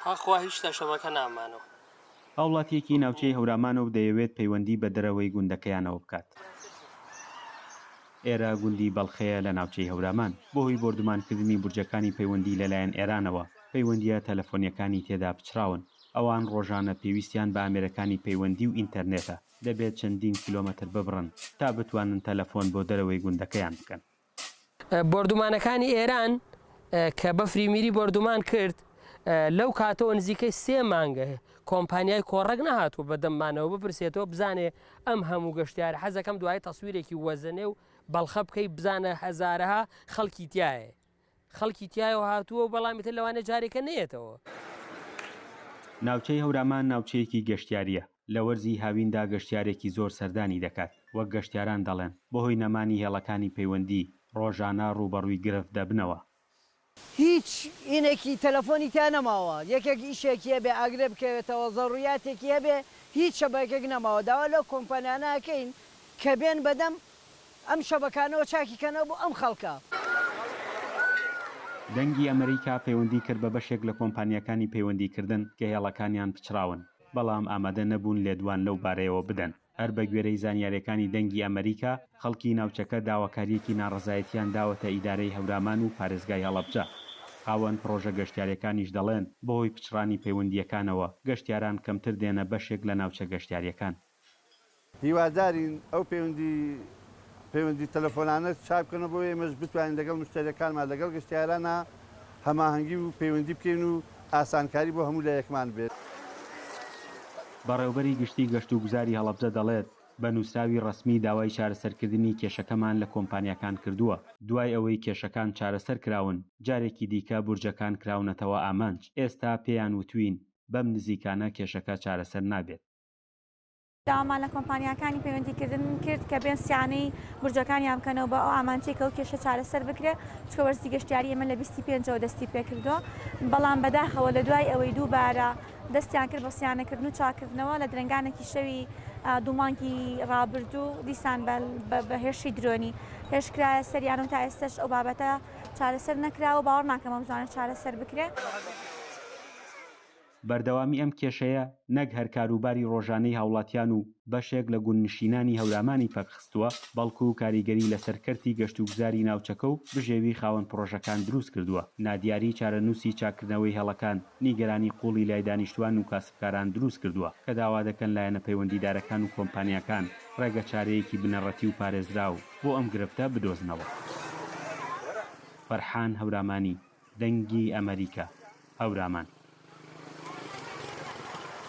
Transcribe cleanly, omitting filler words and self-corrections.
تاخوا هیچ تەشەمەکە نامانەوە. هاوڵاتیەکی ناوچەی هەورامانە و دەیەوێت پەیوەندی بە دەرەوەی گوندەکەیانەوە بکات. ئێرە گوندی بەڵخەیە لە ناوچەی هەورامان بۆ هۆی بردومانکردنی بورجەکانی پەیوەندی لەلایەن ئێرانەوە پەیوەندیە تەلەفۆنیەکانی تێدا پچراون. ئەوان ڕۆژانە پێویستیان بە ئامێرەکانی پەیوەندی و ئینتەرنێتە، دەبێت چەندین کیلۆمەتر ببڕن تا بتوانن تەلەفۆن بۆ دەرەوەی گوندەکەیان بکەن. بردومانەکانی ئێران کە بەفری میری بردومان کرد لەو کاتەوە نزیکەی 3 مانگە کۆمپانیای کۆڕەک نەهاتوە بەدەممانەوە بپرسێتەوە بزانێ ئەم هەموو گەشتیار حەزەکەم دوای تەسویرێکی وەزنێ و بەڵخە بکەی بزانە هەزارەها خەڵکی تایە. خەڵکی تایەوە هاتووە و بەڵامی تر لەوانە جارێکە نێتەوە. ناوچەی هەورامان ناوچەیەکی گەشتیاریە. لە وەرزی هاویندا گەشتیارێکی زۆر سەردانی دەکات. وەک گەشتیاران دەڵێن بەهۆی نەمانی هێڵەکانی پەیوەندی ڕۆژانە ڕوبەڕووی گرفت دەبنەوە. هیچ ئینێکی تەلەفۆنی تا نەماوە، یەکێک ئیشێکی هەبێ ئاگرێ بکەوێتەوە زەڕوریاتێکی هەبێ هیچ شەبەکێک نەماوە. داوا لەو کۆمپانیانەکەین کە بێن بەدەم ئەم شەبەکانەوە چاکیکەنەوە بۆ ئەم خەڵکە. دەنگی ئەمریکا پەیوەندی کرد بە بەشێک لە کۆمپانیەکانی پەیوەندیکردن کە هێڵەکانیان پچراون، بەڵام ئامادە نەبوون لێدوان لەو بارەیەوە بدەن. هەر بە گوێرەی زانیاریەکانی دەنگی ئەمریکا خەڵکی ناوچەکە داواکاریەکی ناڕەزایەتیان داوەتە ئیدارەی هەورامان و پارێزگای هەڵەبجە. خاوەن پرۆژە گەشتیارەکانیش دەڵێن بەهۆی پچڕانی پەیوەندیەکانەوە گەشتیاران کەمتر دێنە بەشێک لە ناوچە گەشتیاریەکان. هیوادارین ئەو پەیوەندی تەلەفۆنانە چاپکەنە بۆ ئێمەش بتوانین لەگەڵ مشتەریەکانمان لەگەڵ گەشتیارانە هەماهەنگی و پەیوەندی بکەین و ئاسانکاری بۆ هەموو لە یەکمان بێت. بەڕێوەبەری گشتی گەشت و گوزاری هەڵەبجە دەڵێت بە نووسراوی ڕسمی داوای چارەسەرکردنی کێشەکەمان لە کۆمپانیەکان کردووە. دوای ئەوەی کێشەکان چارەسەر کراون جارێکی دیکە بورجەکان کراونەتەوە ئامانج. ئێستا پێیان وتوین بەم نزیکانە کێشەکە چارەسەر نابێت. داوامان لە کۆمپانیەکانی پەیوەندیکردن کرد کە بێن سیانەی بورجەکانیان بکەنەوە بە ئەو ئامانچێکە و کێشە چارەسەر بکرێت، چکە وەرزی گەشتیاری ئێمە لە 25ەوە دەستی پێکردەوە. بەڵام بەداخەوە لە دوای ئەوەی دووبارە دەستیان کرد بە سیانەکردن و چاکردنەوە لە درنگانێکی شەوی دوومانگی ڕابردوو دیسان بە هێرشی درۆنی هێرشکرایە سەریان و تا ئێستش ئەو بابەتە چارەسەر نەکراوە. باوەڕ ناکەم ئەم زانە چارەسەر بکرێت. بەردەوامی ئەم کێشەیە نەک هەر کاروباری ڕۆژانەی هاوڵاتیان و بەشێک لە گوندنشینانی هەورامانی پەکخستووە، بەڵکو و کاریگەری لەسەرکەرتی گەشت و گوزاری ناوچەکە و بژێوی خاوەن پرۆژەکان دروست کردووە. نادیاری چارەنووسی چاکردنەوەی هێڵەکان نیگەرانی قوڵی لای دانیشتوان و کاسبکاران دروست کردووە کە داوا دەکەن لایەنە پەیوەندیدارەکان و کۆمپانیەکان ڕێگە چارەیەکی بنەڕەتی و پارێزراو بۆ ئەم گرفتە بدۆزنەوە. فەرحان هەورامانی، دەنگی ئەمریکا، هەورامان.